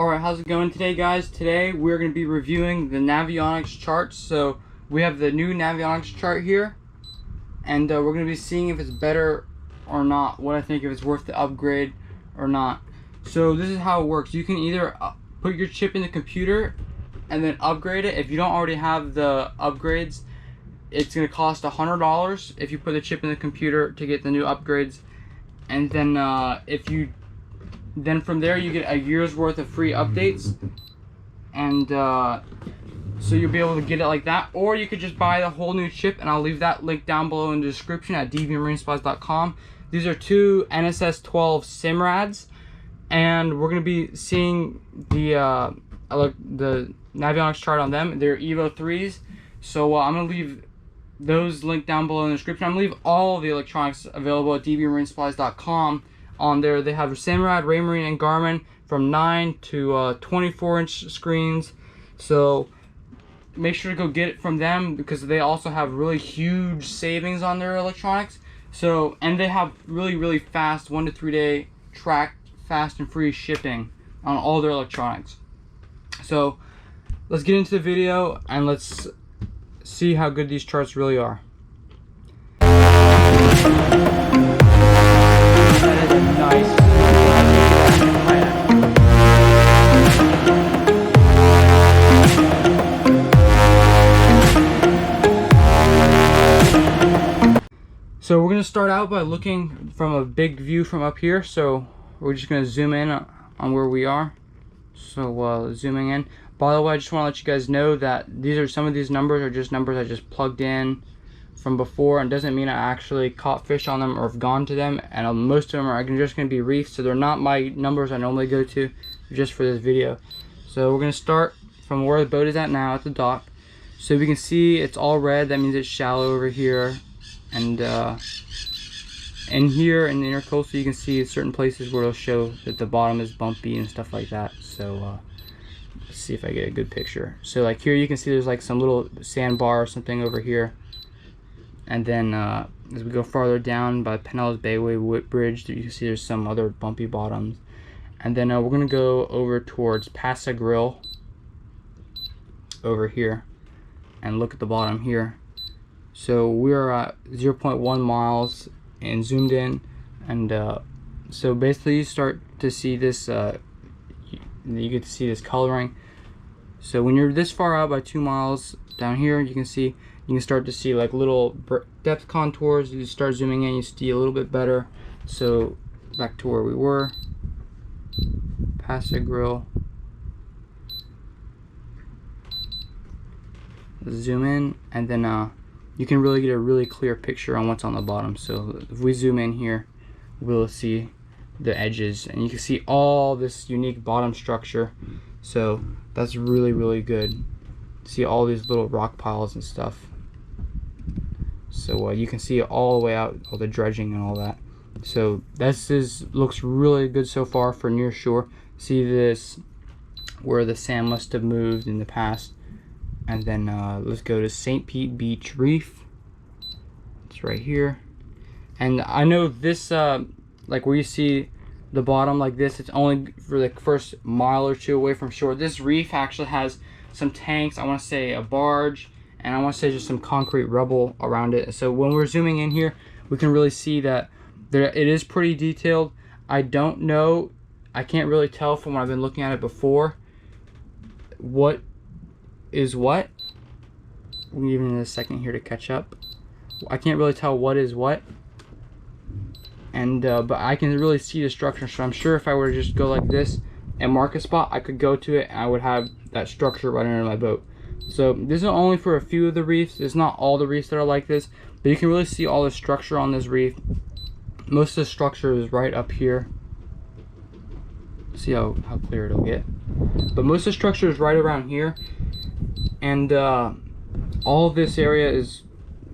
Alright, how's it going today, guys? Today we're going to be reviewing the Navionics Chart. So we have the new Navionics Chart here, and we're going to be seeing if it's better or not, what I think, if it's worth the upgrade or not. So this is how it works. You can either put your chip in the computer and then upgrade it. If you don't already have the upgrades, it's going to cost $100 if you put the chip in the computer to get the new upgrades. And then then from there you get a year's worth of free updates, and so you'll be able to get it like that. Or you could just buy the whole new chip, and I'll leave that link down below in the description at dvmarinesplashdot.com. These are two NSS-12 Simrads, and we're going to be seeing the Navionics Chart on them. They're Evo 3s, so I'm going to leave those linked down below in the description. I'm going to leave all of the electronics available at dvmarinesplashdot.com. On there, they have Simrad, Raymarine, and Garmin from 9 to 24-inch screens. So make sure to go get it from them, because they also have really huge savings on their electronics. So, and they have really fast 1 to 3 day track, fast and free shipping on all their electronics. So let's get into the video and let's see how good these charts really are. Nice. So we're going to start out by looking from a big view from up here. So we're just going to zoom in on where we are. So zooming in. By the way, I just want to let you guys know that some of these numbers are just numbers I just plugged in from before, and doesn't mean I actually caught fish on them or have gone to them. And most of them are just going to be reefs, so they're not my numbers I normally go to just for this video. So we're going to start from where the boat is at now, at the dock. So we can see it's all red. That means it's shallow over here, and here in the intercoastal you can see certain places where it'll show that the bottom is bumpy and stuff like that. So let's see if I get a good picture. So like here you can see there's like some little sandbar or something over here. And then as we go farther down by Pinellas Bayway Bridge, you can see there's some other bumpy bottoms. And then we're going to go over towards Pasa Grill over here and look at the bottom here. So we're at 0.1 miles and zoomed in. And so basically you start to see this, you get to see this coloring. So when you're this far out by 2 miles down here, you can start to see like little depth contours. You start zooming in, you see a little bit better. So back to where we were, Pasa Grill. Zoom in, and then you can really get a really clear picture on what's on the bottom. So if we zoom in here, we'll see the edges, and you can see all this unique bottom structure. So that's really good. See all these little rock piles and stuff. So you can see all the way out, all the dredging and all that. So looks really good so far for near shore. See this, where the sand must have moved in the past. And then let's go to St. Pete Beach Reef. It's right here. And I know this, like where you see the bottom like this, it's only for the first mile or two away from shore. This reef actually has some tanks, I want to say a barge, and I want to say just some concrete rubble around it. So when we're zooming in here, we can really see that it is pretty detailed. I don't know, I can't really tell from when I've been looking at it before what is what. We'll give it a second here to catch up. I can't really tell what is what, and but I can really see the structure. So I'm sure if I were to just go like this and mark a spot, I could go to it and I would have that structure right under my boat. So this is only for a few of the reefs. It's not all the reefs that are like this, but you can really see all the structure on this reef. Most of the structure is right up here. See how clear it'll get. But most of the structure is right around here, and all of this area is,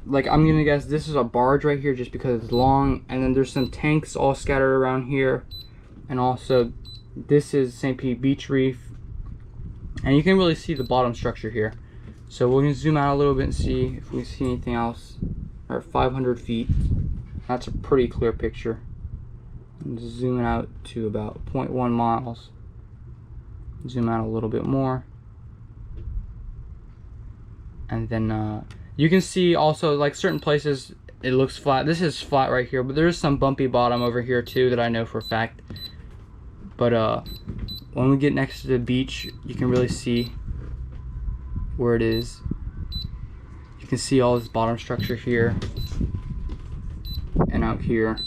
like, I'm gonna guess this is a barge right here just because it's long, and then there's some tanks all scattered around here, and also this is St. Pete Beach Reef, and you can really see the bottom structure here. So we're gonna zoom out a little bit and see if we see anything else. We're at 500 feet. That's a pretty clear picture. I'm just zooming out to about 0.1 miles. Zoom out a little bit more. And then you can see also like certain places it looks flat. This is flat right here, but there's some bumpy bottom over here too that I know for a fact. But when we get next to the beach, you can really see where it is. You can see all this bottom structure here and out here.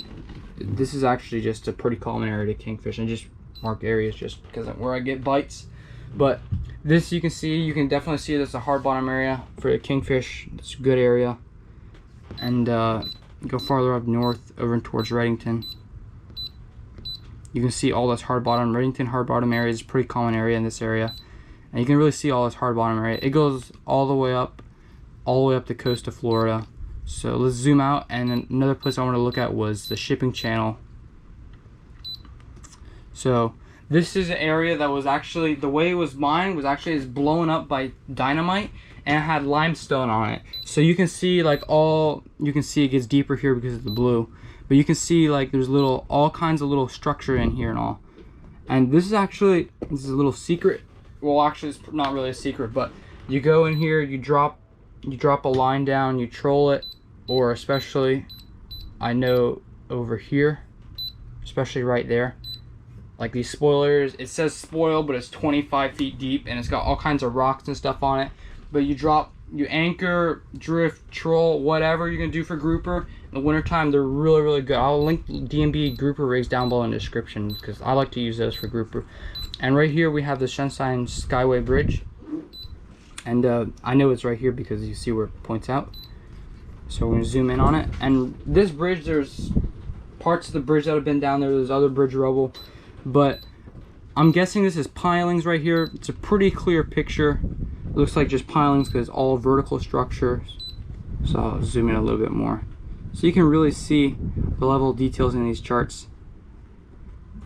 This is actually just a pretty common area to kingfish, and just mark areas just because of where I get bites. But this you can definitely see that's a hard bottom area for the kingfish. It's a good area. And go farther up north over towards Reddington. You can see all this hard bottom. Reddington hard bottom area is a pretty common area in this area. And you can really see all this hard bottom area. It goes all the way up the coast of Florida. So let's zoom out, and another place I want to look at was the shipping channel. So this is an area that was actually, the way it was mined was actually blown up by dynamite, and it had limestone on it. So you can see like you can see it gets deeper here because of the blue. But you can see like there's all kinds of little structure in here and all. And this is a little secret. Well, actually it's not really a secret, but you go in here, you drop a line down, you troll it, or especially I know over here, especially right there, like these spoilers, it says spoil, but it's 25 feet deep and it's got all kinds of rocks and stuff on it. But you anchor, drift, troll, whatever you're gonna do for grouper. In the wintertime, they're really, really good. I'll link D&B grouper rigs down below in the description because I like to use those for grouper. And right here we have the Sunshine Skyway Bridge. And I know it's right here because you see where it points out. So we're gonna zoom in on it. And this bridge, there's parts of the bridge that have been down there. There's other bridge rubble. But I'm guessing this is pilings right here. It's a pretty clear picture. It looks like just pilings because it's all vertical structures. So I'll zoom in a little bit more. So you can really see the level of details in these charts.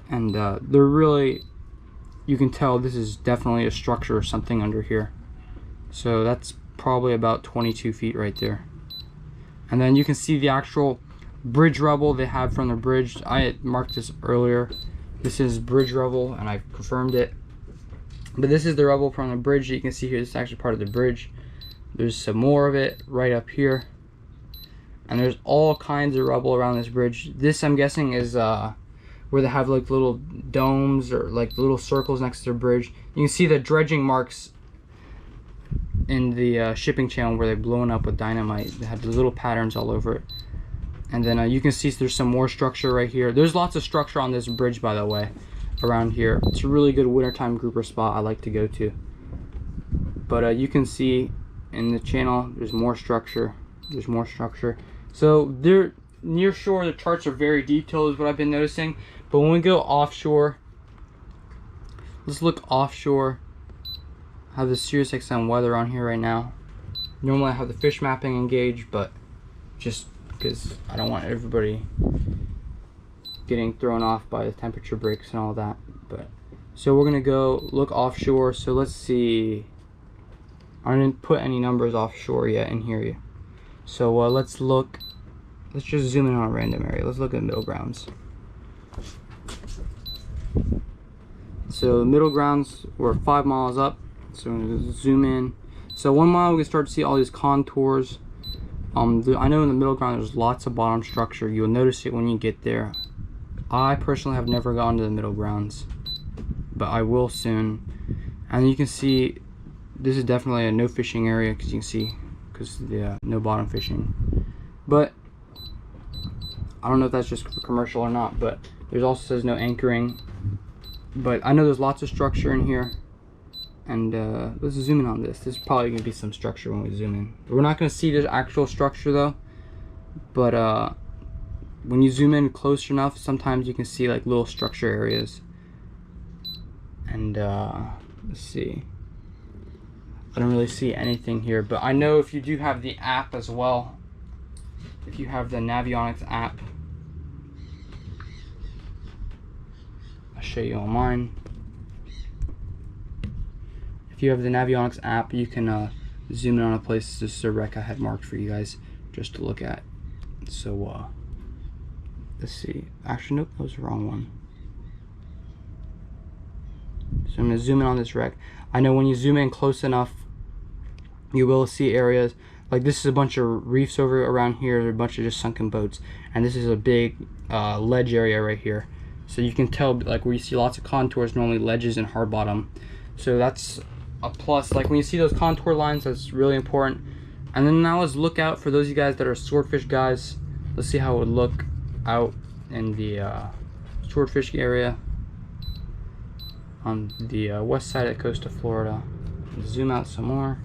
And they're really, you can tell this is definitely a structure or something under here. So that's probably about 22 feet right there. And then you can see the actual bridge rubble they have from the bridge. I had marked this earlier. This is bridge rubble, and I confirmed it. But this is the rubble from the bridge. You can see here, this is actually part of the bridge. There's some more of it right up here. And there's all kinds of rubble around this bridge. This, I'm guessing, is where they have like little domes or like little circles next to the bridge. You can see the dredging marks in the shipping channel where they're blown up with dynamite. They have the little patterns all over it. And then you can see there's some more structure right here. There's lots of structure on this bridge, by the way, around here. It's a really good wintertime grouper spot I like to go to. But you can see in the channel, there's more structure. There's more structure. So they're near shore, the charts are very detailed is what I've been noticing. But when we go offshore, let's look offshore. I have the SiriusXM weather on here right now. Normally I have the fish mapping engaged, but just because I don't want everybody getting thrown off by the temperature breaks and all that. But so we're gonna go look offshore. So let's see, I didn't put any numbers offshore yet in here. So let's just zoom in on a random area. Let's look at middle grounds. So the middle grounds were 5 miles up. So I'm gonna zoom in. So 1 mile we can start to see all these contours. I know in the middle ground there's lots of bottom structure. You'll notice it when you get there. I personally have never gone to the middle grounds, but I will soon. And you can see this is definitely a no fishing area because you can see the no bottom fishing. But I don't know if that's just for commercial or not, but there's also says no anchoring. But I know there's lots of structure in here. And let's zoom in on this. There's probably going to be some structure when we zoom in. We're not going to see the actual structure though. But when you zoom in close enough, sometimes you can see like little structure areas. And let's see. I don't really see anything here. But I know if you do have the app as well, if you have the Navionics app, I'll show you on mine. If you have the Navionics app, you can zoom in on a place. This is a rec I had marked for you guys just to look at. So let's see. Actually, nope, that was the wrong one. So So I'm going to zoom in on this wreck. I know when you zoom in close enough, you will see areas like this is a bunch of reefs over around here. There are a bunch of just sunken boats, and this is a big ledge area right here. So you can tell, like, where you see lots of contours, normally ledges and hard bottom. So that's a plus. Like when you see those contour lines, that's really important. And then now let's look out for those of you guys that are swordfish guys. Let's see how it would look out in the swordfish area on the west side of the coast of Florida. Zoom out some more.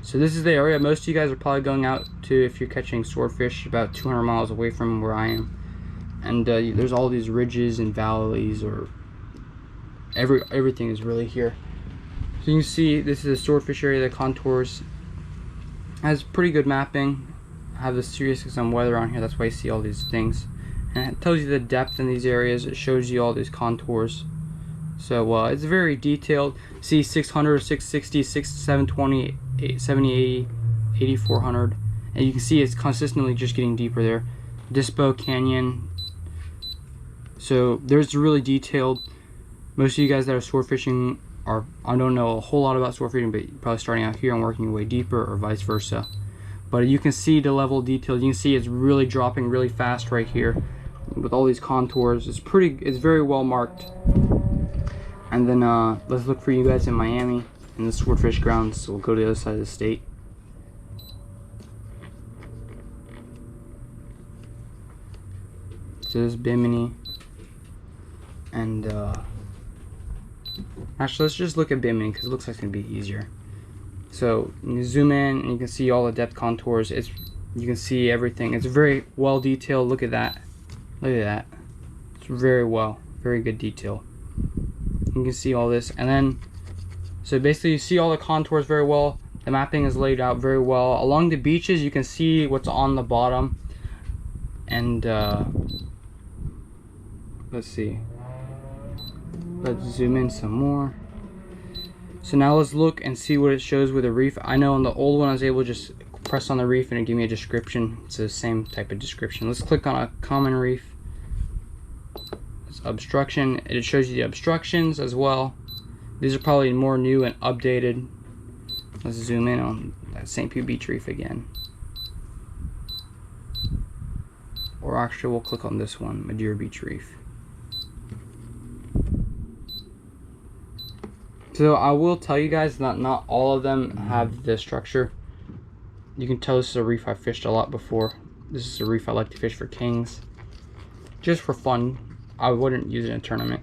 So this is the area most of you guys are probably going out to if you're catching swordfish, about 200 miles away from where I am. And there's all these ridges and valleys, or everything is really here. So you can see this is a swordfish area. The contours has pretty good mapping. I have the Sirius XM weather on here, that's why you see all these things. And it tells you the depth in these areas. It shows you all these contours. So it's very detailed. See 600, 660, 720, 70, 80, 8400. And you can see it's consistently just getting deeper there. Dispo Canyon. So there's really detailed. Most of you guys that are sword fishing are, I don't know a whole lot about sword fishing, but you're probably starting out here and working your way deeper, or vice versa. But you can see the level of detail. You can see it's really dropping really fast right here with all these contours. It's very well marked. And then let's look for you guys in Miami in the swordfish grounds. So we'll go to the other side of the state. So this is Bimini. And actually, let's just look at Bimini because it looks like it's gonna be easier. So you zoom in and you can see all the depth contours. You can see everything. It's very well detailed. Look at that. Look at that. It's very good detail. You can see all this, and then so basically you see all the contours very well. The mapping is laid out very well. Along the beaches you can see what's on the bottom. And let's see, let's zoom in some more. So now let's look and see what it shows with a reef. I know on the old one I was able to just press on the reef and it gave me a description. It's the same type of description. Let's click on a common reef. Obstruction, it shows you the obstructions as well. These are probably more new and updated. Let's zoom in on that St. Pete Beach Reef again. Or actually we'll click on this one, Madeira Beach Reef. So I will tell you guys that not all of them have this structure. You can tell this is a reef I've fished a lot before. This is a reef I like to fish for kings, just for fun. I wouldn't use it in a tournament.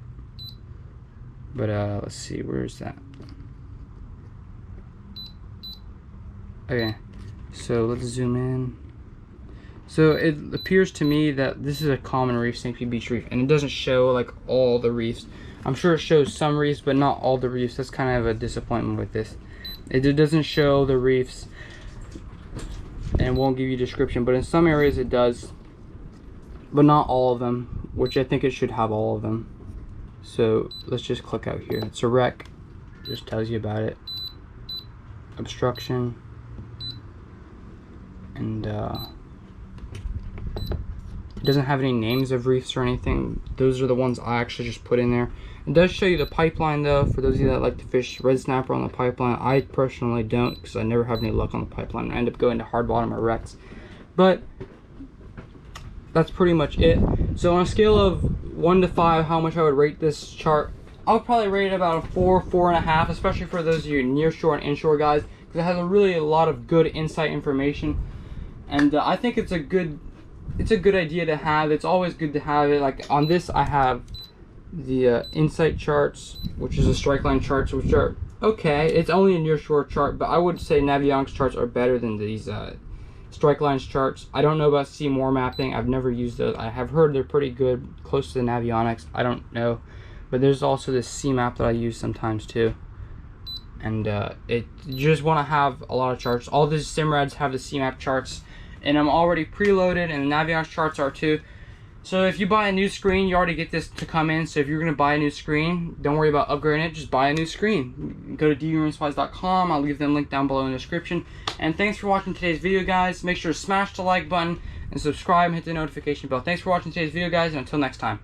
But let's see, where is that? Okay, so let's zoom in. So it appears to me that this is a common reef, St. Pete Beach Reef, and it doesn't show like all the reefs. I'm sure it shows some reefs, but not all the reefs. That's kind of a disappointment with this. It doesn't show the reefs and won't give you a description, but in some areas it does, but not all of them, which I think it should have all of them. So let's just click out here. It's a wreck, just tells you about it. Obstruction, and it doesn't have any names of reefs or anything. Those are the ones I actually just put in there. It does show you the pipeline though, for those of you that like to fish red snapper on the pipeline. I personally don't, because I never have any luck on the pipeline. I end up going to hard bottom or wrecks. But that's pretty much it. So on a scale of 1 to 5, how much I would rate this chart, I would probably rate it about a 4, 4.5, especially for those of you near shore and inshore guys, because it has a lot of good insight information. And I think it's a good idea to have. It's always good to have it. Like on this, I have the insight charts, which is the strike line charts, which are okay. It's only a near shore chart, but I would say Navionics charts are better than these strike lines charts. I don't know about Seymour mapping. I've never used those. I have heard they're pretty good, close to the Navionics. I don't know, but there's also this C map that I use sometimes too. And you just want to have a lot of charts. All these Simrads have the C map charts, and I'm already preloaded, and the Navionics charts are too. So if you buy a new screen, you already get this to come in. So if you're going to buy a new screen, don't worry about upgrading it, just buy a new screen. Go to dmarinespotlights.com. I'll leave them linked down below in the description. And thanks for watching today's video, guys. Make sure to smash the like button and subscribe and hit the notification bell. Thanks for watching today's video, guys, and until next time.